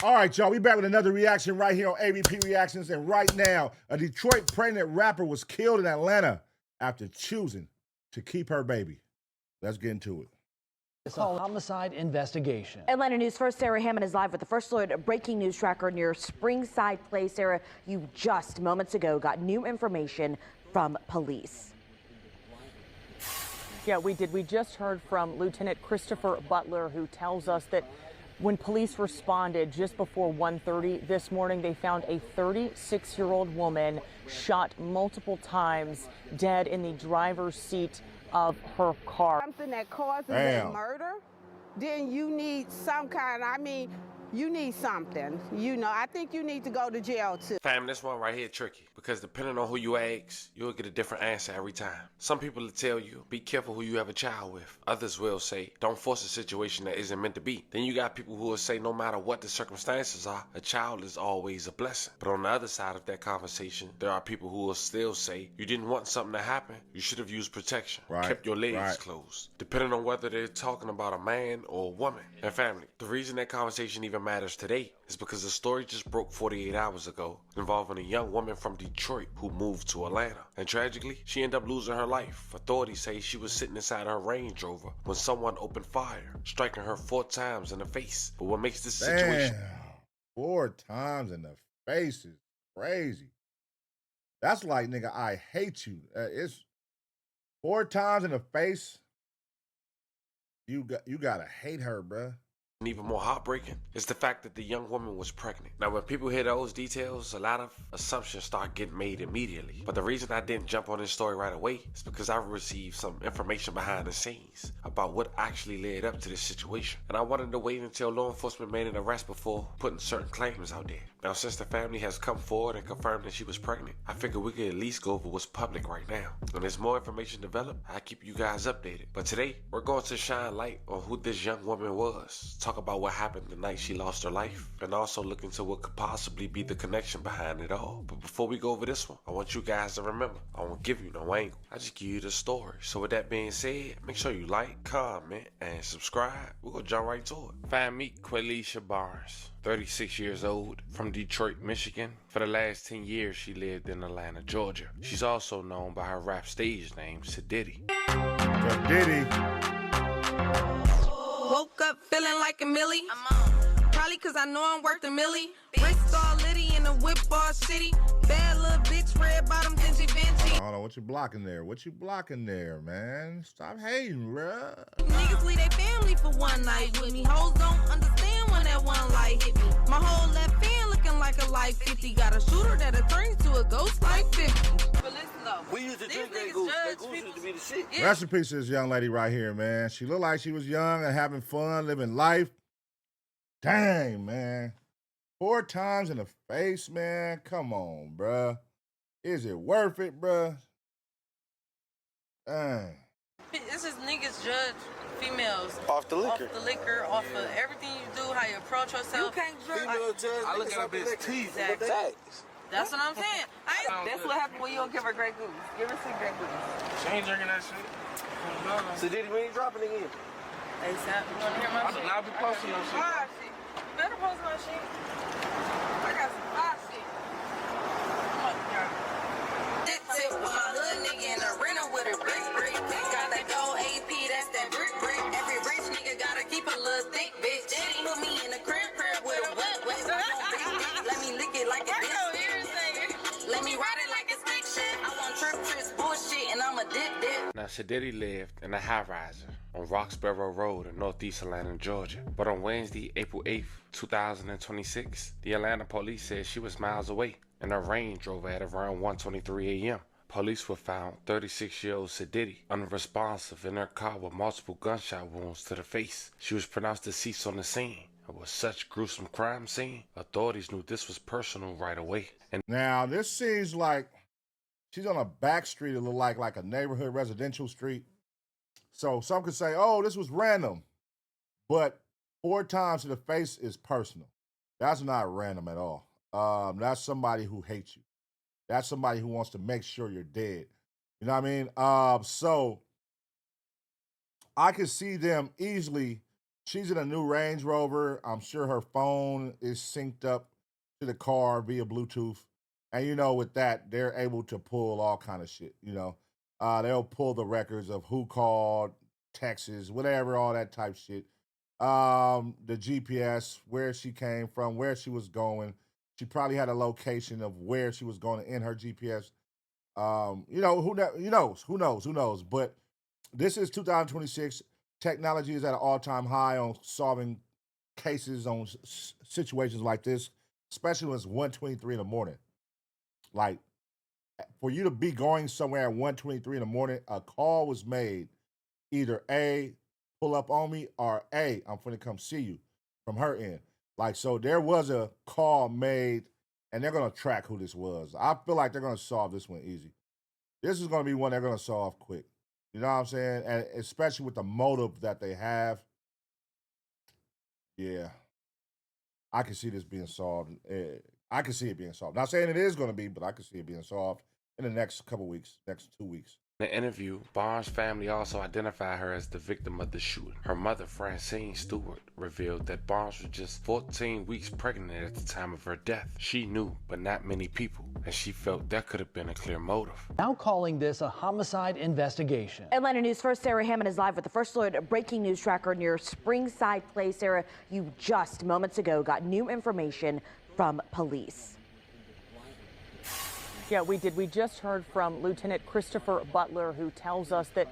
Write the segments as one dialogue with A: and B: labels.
A: All right, y'all, we back with another reaction right here on ABP Reactions. And right now, a Detroit pregnant rapper was killed in Atlanta after choosing to keep her baby. Let's get into it.
B: It's a homicide investigation.
C: Atlanta News First, Sarah Hammond is live with the First Alert breaking news tracker near Springside Place. Sarah, you just moments ago got new information from police.
D: Yeah, we did. We just heard from Lieutenant Christopher Butler, who tells us that when police responded just before 1:30 this morning, they found a 36-year-old woman shot multiple times, dead in the driver's seat of her car.
E: Something that causes a murder, then you need some kind, you need something. You know, I think you need to go to jail too.
F: Fam, this one right here tricky because depending on who you ask, you'll get a different answer every time. Some people will tell you, be careful who you have a child with. Others will say, don't force a situation that isn't meant to be. Then you got people who will say, no matter what the circumstances are, a child is always a blessing. But on the other side of that conversation, there are people who will still say, you didn't want something to happen. You should have used protection. Kept your legs closed. Depending on whether they're talking about a man or a woman. And family, the reason that conversation even matters today is because the story just broke 48 hours ago involving a young woman from Detroit who moved to Atlanta. And tragically, she ended up losing her life. Authorities say she was sitting inside her Range Rover when someone opened fire, striking her 4 times in the face. But what makes this situation...
A: 4 times in the face is crazy. That's like, nigga, I hate you. It's 4 times in the face. You gotta hate her, bruh.
F: And even more heartbreaking is the fact that the young woman was pregnant. Now, when people hear those details, a lot of assumptions start getting made immediately. But the reason I didn't jump on this story right away is because I received some information behind the scenes about what actually led up to this situation. And I wanted to wait until law enforcement made an arrest before putting certain claims out there. Now, since the family has come forward and confirmed that she was pregnant, I figured we could at least go over what's public right now. When there's more information developed, I'll keep you guys updated. But today, we're going to shine light on who this young woman was, talk about what happened the night she lost her life, and also look into what could possibly be the connection behind it all. But before we go over this one, I want you guys to remember, I won't give you no angle. I just give you the story. So with that being said, make sure you like, comment, and subscribe. We're gonna jump right to it. Find me, Qualicia Barnes, 36 years old, from Detroit, Michigan. For the last 10 years, she lived in Atlanta, Georgia. She's also known by her rap stage name, Diddy.
A: Diddy.
G: Woke up feeling like a millie. Probably cause I know I'm worth a millie. Wrist all litty in a whip all city. Bad little bitch, red bottom, dingy Vinci.
A: Hold on, what you blocking there? What you blocking there, man? Stop hating, bruh.
G: Niggas leave their family for one night with me. Hoes don't understand when that one light hit me. My whole left hand looking like a light 50. Got a shooter that'll turn into a ghost like 50. But listen though,
H: we used to drink that goose. That goose used to be the shit.
A: Yeah. Rest in peace to this young lady right here, man. She looked like she was young and having fun, living life. Dang, man. 4 times in the face, man. Come on, bruh. Is it worth it, bruh? Dang.
I: This is niggas judge females.
H: Off the liquor.
I: Off the liquor, off of everything you do, how you approach yourself.
G: You can't judge.
H: I look at a bitch teeth.
I: Exactly. That's what I'm saying.
G: That's what happens when you don't give her Grey Goose. Give her some Grey Goose.
H: She ain't drinking that shit. So Diddy, when you dropping again?
I: ASAP. You wanna hear my shit?
H: I'll be posting your shit.
I: Fire shit. You better post my shit. I got some fire shit. Come on, y'all.
G: With my hood nigga in a rental with a brick. Got that gold AP, that's that brick. Every rich nigga gotta keep a little thick, bitch. Put me in a crib with a wet. Let me lick it like a bitch. Let me ride it like it's fiction. I want trips, bullshit, and I'm a dip.
F: Now, Diddy lived in a high-riser on Roxborough Road in northeast Atlanta, Georgia. But on Wednesday, April 8th, 2026, the Atlanta police said she was miles away in her Range Rover at around 1:23 a.m. Police were found 36-year-old Diddy unresponsive in her car with multiple gunshot wounds to the face. She was pronounced deceased on the scene. And with such gruesome crime scene, authorities knew this was personal right away. And
A: now this seems like she's on a back street. It looked like a neighborhood residential street. So some could say, oh, this was random. But 4 times to the face is personal. That's not random at all. That's somebody who hates you. That's somebody who wants to make sure you're dead. You know what I mean? So I could see them easily She's in a new Range Rover. I'm sure her phone is synced up to the car via Bluetooth. And you know, with that, they're able to pull all kind of shit, you know. They'll pull the records of who called, Texas, whatever, all that type shit. The GPS, where she came from, where she was going. She probably had a location of where she was going in her GPS. You know, who knows. But this is 2026. Technology is at an all-time high on solving cases on situations like this, especially when it's 1:23 in the morning. Like, for you to be going somewhere at 1:23 in the morning, a call was made. Either A, pull up on me, or A, I'm finna come see you from her end. Like, so there was a call made, and they're gonna track who this was. I feel like they're gonna solve this one easy. This is gonna be one they're gonna solve quick. You know what I'm saying? And especially with the motive that they have. Yeah, I can see this being solved. I can see it being solved. Not saying it is going to be, but I can see it being solved in the next couple weeks, next 2 weeks.
F: In the interview, Barnes' family also identified her as the victim of the shooting. Her mother, Francine Stewart, revealed that Barnes was just 14 weeks pregnant at the time of her death. She knew, but not many people, and she felt that could have been a clear motive.
B: Now calling this a homicide investigation.
C: Atlanta News First, Sarah Hammond is live with the First Alert breaking news tracker near Springside Place. Sarah, you just moments ago got new information from police.
D: Yeah, we did. We just heard from Lieutenant Christopher Butler, who tells us that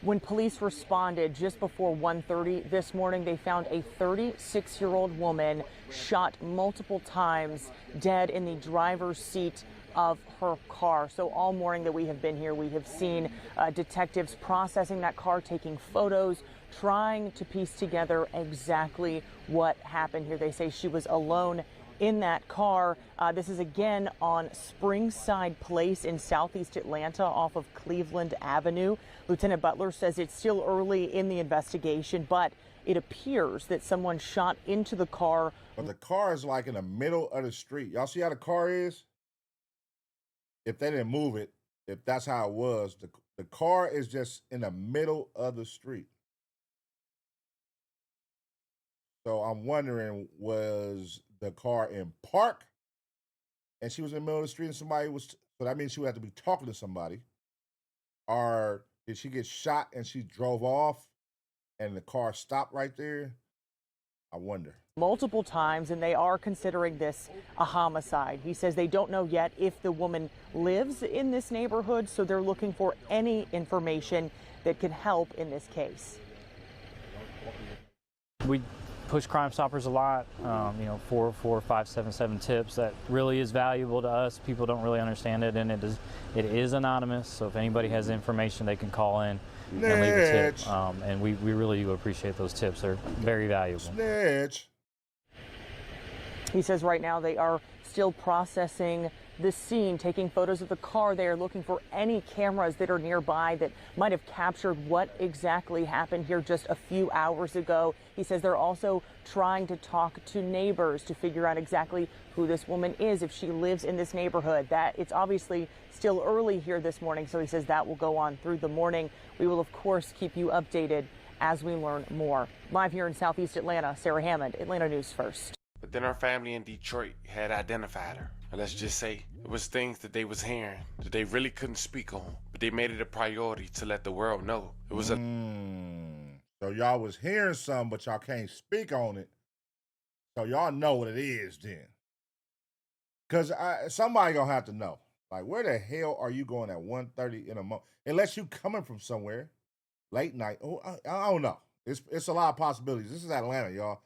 D: when police responded just before 1:30 this morning, they found a 36-year-old woman shot multiple times, dead in the driver's seat of her car. So all morning that we have been here, we have seen detectives processing that car, taking photos, trying to piece together exactly what happened here. They say she was alone in that car. This is again on Springside Place in southeast Atlanta off of Cleveland Avenue. Lieutenant Butler says it's still early in the investigation, but it appears that someone shot into the car.
A: But the car is like in the middle of the street. Y'all see how the car is? If they didn't move it, if that's how it was, the car is just in the middle of the street. So I'm wondering, was the car in park and she was in the middle of the street and somebody was, so that means she would have to be talking to somebody, or did she get shot and she drove off and the car stopped right there? I wonder.
D: Multiple times, and they are considering this a homicide. He says they don't know yet if the woman lives in this neighborhood, so they're looking for any information that could help in this case.
J: We push Crime Stoppers a lot, 44577 tips. That really is valuable to us. People don't really understand it, and it is anonymous. So if anybody has information, they can call in and leave a tip. And we really do appreciate those tips. They're very valuable.
A: Snitch.
D: He says right now they are still processing the scene, taking photos of the car. They are looking for any cameras that are nearby that might have captured what exactly happened here just a few hours ago. He says they're also trying to talk to neighbors to figure out exactly who this woman is, if she lives in this neighborhood. That it's obviously still early here this morning, so he says that will go on through the morning. We will, of course, keep you updated as we learn more. Live here in Southeast Atlanta, Sarah Hammond, Atlanta News First.
F: But then her family in Detroit had identified her. And let's just say it was things that they was hearing that they really couldn't speak on, but they made it a priority to let the world know. It was
A: So y'all was hearing something, but y'all can't speak on it. So y'all know what it is then. Because somebody gonna have to know. Like, where the hell are you going at 1:30 in the morning? Unless you coming from somewhere late night. Oh, I don't know. It's a lot of possibilities. This is Atlanta, y'all.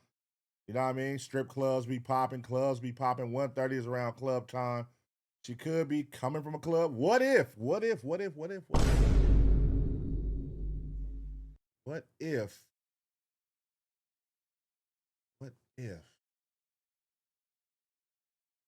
A: You know what I mean? Strip clubs be popping, clubs be popping. 1:30 is around club time. She could be coming from a club. What if? What if? What if? What if? What if? What if? What if?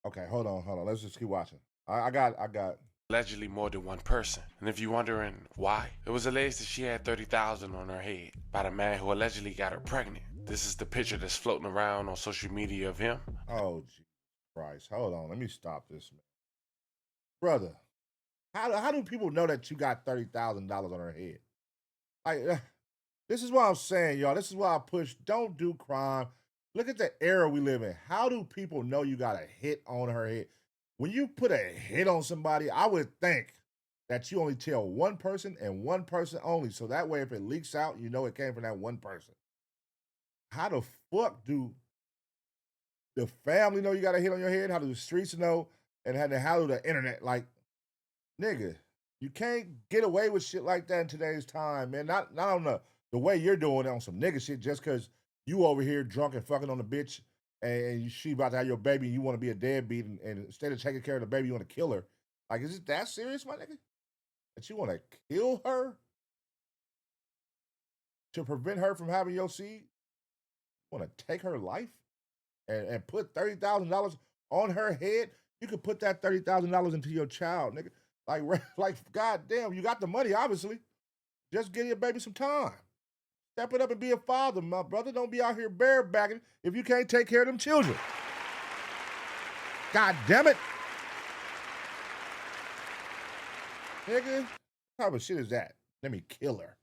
A: Okay, hold on. Let's just keep watching. I got.
F: allegedly more than one person. And if you're wondering why, it was alleged that she had $30,000 on her head by the man who allegedly got her pregnant. This is the picture that's floating around on social media of him.
A: Oh, Jesus Christ. Hold on. Let me stop this, man. Brother, how do people know that you got $30,000 on her head? Like, This is what I'm saying, y'all. This is why I push. Don't do crime. Look at the era we live in. How do people know you got a hit on her head? When you put a hit on somebody, I would think that you only tell one person and one person only. So that way, if it leaks out, you know it came from that one person. How the fuck do the family know you got a hit on your head? How do the streets know? And how do the internet? Like, nigga, you can't get away with shit like that in today's time, man. Not on the way you're doing it on some nigga shit just because you over here drunk and fucking on the bitch and she about to have your baby and you want to be a deadbeat and instead of taking care of the baby, you want to kill her. Like, is it that serious, my nigga? That you want to kill her to prevent her from having your seed? You want to take her life and put $30,000 on her head? You could put that $30,000 into your child, nigga. Like, goddamn, you got the money, obviously. Just give your baby some time. Step it up and be a father, my brother. Don't be out here barebacking if you can't take care of them children. God damn it. Nigga, what type of shit is that? Let me kill her.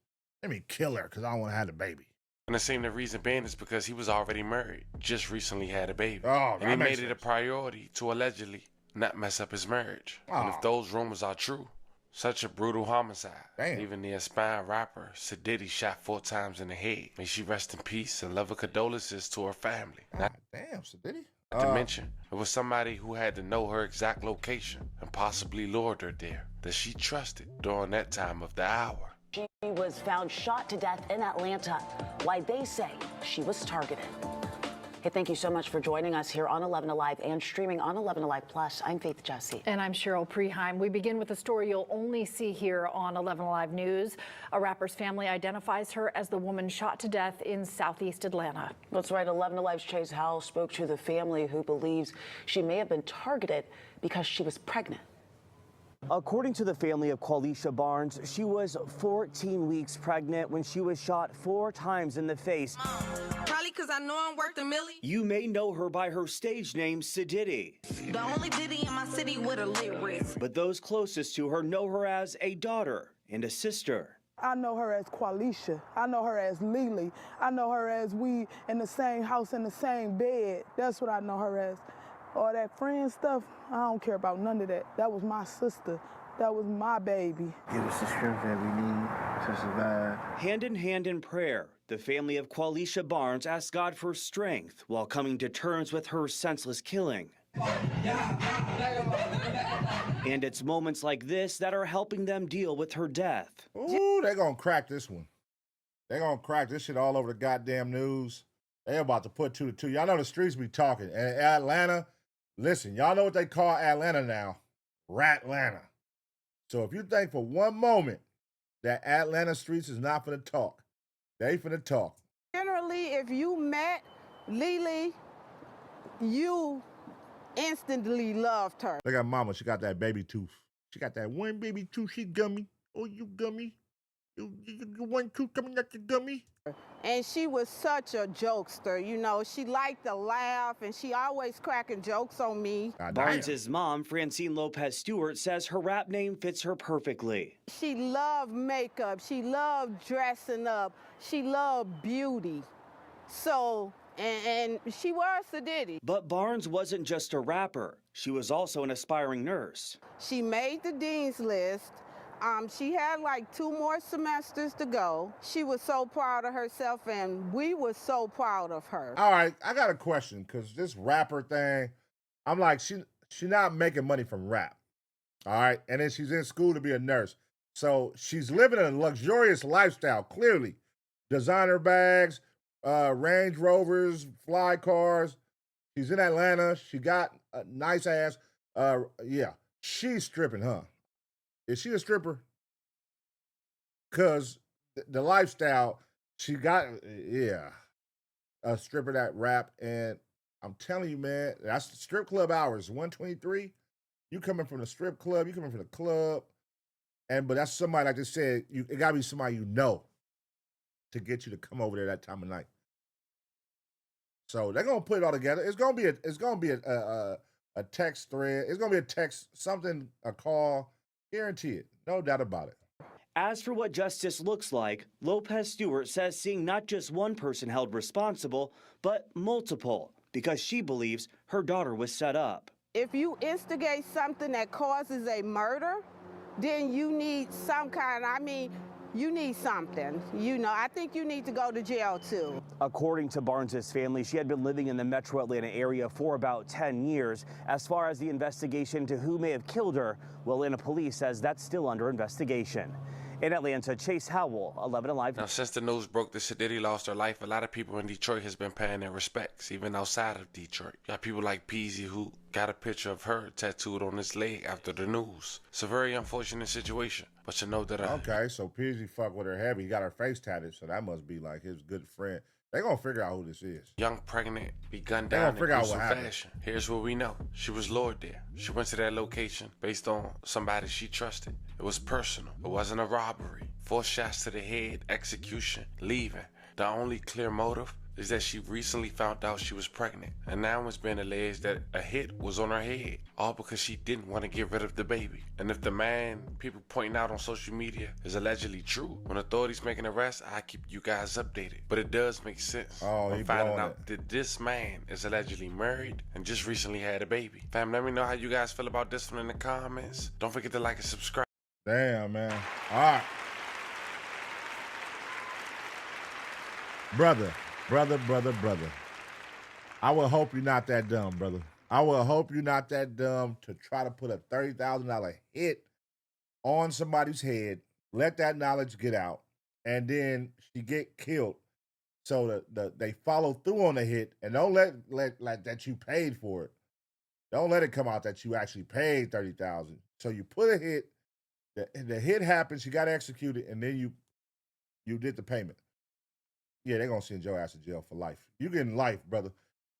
A: Let me kill her because I don't want to have the baby.
F: And it seemed the reason being is because he was already married, just recently had a baby.
A: Oh,
F: and he made it a priority to allegedly not mess up his marriage.
A: Oh.
F: And if those rumors are true, such a brutal homicide.
A: Damn.
F: Even the aspiring rapper, Sadiddy, shot 4 times in the head. May she rest in peace and love her condolences to her family.
A: God damn, Sadiddy.
F: Not to mention, it was somebody who had to know her exact location and possibly lured her there, that she trusted during that time of the hour.
K: She was found shot to death in Atlanta. Why they say she was targeted. Hey, thank you so much for joining us here on 11 Alive and streaming on 11 Alive Plus. I'm Faith Jesse.
L: And I'm Cheryl Preheim. We begin with a story you'll only see here on 11 Alive News. A rapper's family identifies her as the woman shot to death in southeast Atlanta.
K: That's right. 11 Alive's Chase Howell spoke to the family who believes she may have been targeted because she was pregnant.
M: According to the family of Qualicia Barnes, she was 14 weeks pregnant when she was shot 4 times in the face.
G: Probably because I know I'm worth a milli.
M: You may know her by her stage name, Sadiddy.
G: The only Diddy in my city with a lit wrist.
M: But those closest to her know her as a daughter and a sister.
N: I know her as Qualicia. I know her as Lily. I know her as we in the same house, in the same bed. That's what I know her as. All that friend stuff, I don't care about none of that. That was my sister. That was my baby.
O: Give us the strength that we need to survive.
M: Hand in hand in prayer, the family of Qualicia Barnes asked God for strength while coming to terms with her senseless killing. And it's moments like this that are helping them deal with her death.
A: Ooh, they're going to crack this one. They're going to crack this shit all over the goddamn news. They about to put 2 to 2. Y'all know the streets be talking. And Atlanta, listen, y'all know what they call Atlanta now. Ratlanta. So if you think for one moment that Atlanta streets is not finna talk, they finna talk.
E: Generally, if you met Lily, you instantly loved her.
A: Look at mama, she got that baby tooth. She got that one baby tooth, she gummy. Oh, you gummy. You one tooth coming out your gummy.
E: And she was such a jokester, you know. She liked to laugh, and she always cracking jokes on me.
M: Barnes' mom, Francine Lopez Stewart, says her rap name fits her perfectly.
E: She loved makeup. She loved dressing up. She loved beauty. So, and she was Sadiddy.
M: But Barnes wasn't just a rapper. She was also an aspiring nurse.
E: She made the dean's list. She had like 2 more semesters to go. She was so proud of herself, and we were so proud of her.
A: All right, I got a question, because this rapper thing, I'm like, she not making money from rap. All right, and then she's in school to be a nurse. So she's living a luxurious lifestyle, clearly. Designer bags, Range Rovers, fly cars. She's in Atlanta. She got a nice ass. Yeah, she's stripping, huh? Is she a stripper? Because the lifestyle, she got, yeah, a stripper that rap. And I'm telling you, man, that's the strip club hours, 123. You coming from the strip club, you coming from the club. But that's somebody, like I said, it got to be somebody you know to get you to come over there that time of night. So they're going to put it all together. It's going to be a text thread. It's going to be a text, something, a call. Guarantee it. No doubt about it.
M: As for what justice looks like, Lopez Stewart says seeing not just one person held responsible, but multiple, because she believes her daughter was set up.
E: If you instigate something that causes a murder, then you need some kind, you need something. I think you need to go to jail too.
M: According to Barnes's family, she had been living in the metro Atlanta area for about 10 years. As far as the investigation to who may have killed her, well, Atlanta police says that's still under investigation. In Atlanta, Chase Howell, 11 Alive.
F: Now, since the news broke that Sadiddy lost her life, a lot of people in Detroit has been paying their respects, even outside of Detroit. You got people like Peasy who got a picture of her tattooed on his leg after the news. It's a very unfortunate situation, but you know that...
A: Okay, so Peasy fucked with her heavy. He got her face tattooed, so that must be like his good friend. They gonna figure out who this is.
F: Young pregnant be gunned down in gruesome fashion. Here's what we know. She was lured there. She went to that location based on somebody she trusted. It was personal. It wasn't a robbery. 4 shots to the head, execution, leaving. The only clear motive is that she recently found out she was pregnant, and now it's been alleged that a hit was on her head, all because she didn't want to get rid of the baby. And if the man people pointing out on social media is allegedly true, when authorities make an arrest, I keep you guys updated. But it does make sense. I'm finding out that this man is allegedly married and just recently had a baby. Fam, let me know how you guys feel about this one in the comments. Don't forget to like and subscribe.
A: Damn, man. All right. Brother. I will hope you're not that dumb, brother. I will hope you're not that dumb to try to put a $30,000 hit on somebody's head, let that knowledge get out, and then she get killed. So they follow through on the hit, and don't let that you paid for it. Don't let it come out that you actually paid $30,000. So you put a hit, the hit happened, she got executed, and then you did the payment. Yeah, they're going to send your ass to jail for life. You getting life, brother.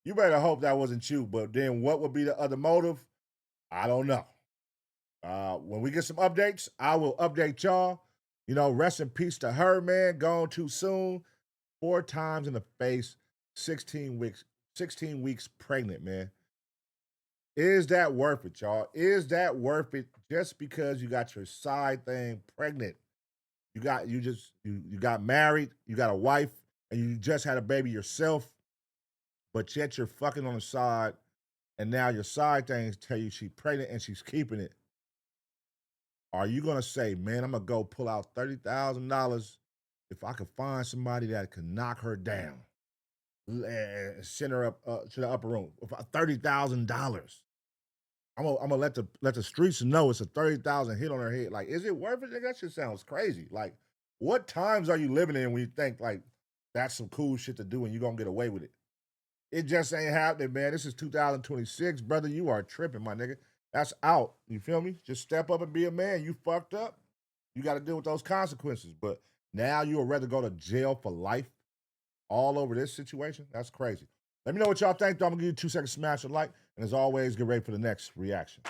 A: You better hope that wasn't you. But then what would be the other motive? I don't know. When we get some updates, I will update y'all. Rest in peace to her, man. Gone too soon. 4 times in the face. 16 weeks pregnant, man. Is that worth it, y'all? Is that worth it just because you got your side thing pregnant? You got married, you got a wife, and you just had a baby yourself, but yet you're fucking on the side, and now your side things tell you she's pregnant and she's keeping it. Are you going to say, man, I'm going to go pull out $30,000 if I could find somebody that can knock her down and send her up to the upper room? $30,000. I'm gonna let the streets know it's a $30,000 hit on her head. Like, is it worth it? That shit sounds crazy. Like, what times are you living in when you think like that's some cool shit to do and you're gonna get away with it? It just ain't happening, man. This is 2026, brother. You are tripping, my nigga. That's out. You feel me? Just step up and be a man. You fucked up. You got to deal with those consequences. But now you would rather go to jail for life all over this situation? That's crazy. Let me know what y'all think. I'm going to give you 2 seconds to smash a like. And as always, get ready for the next reaction.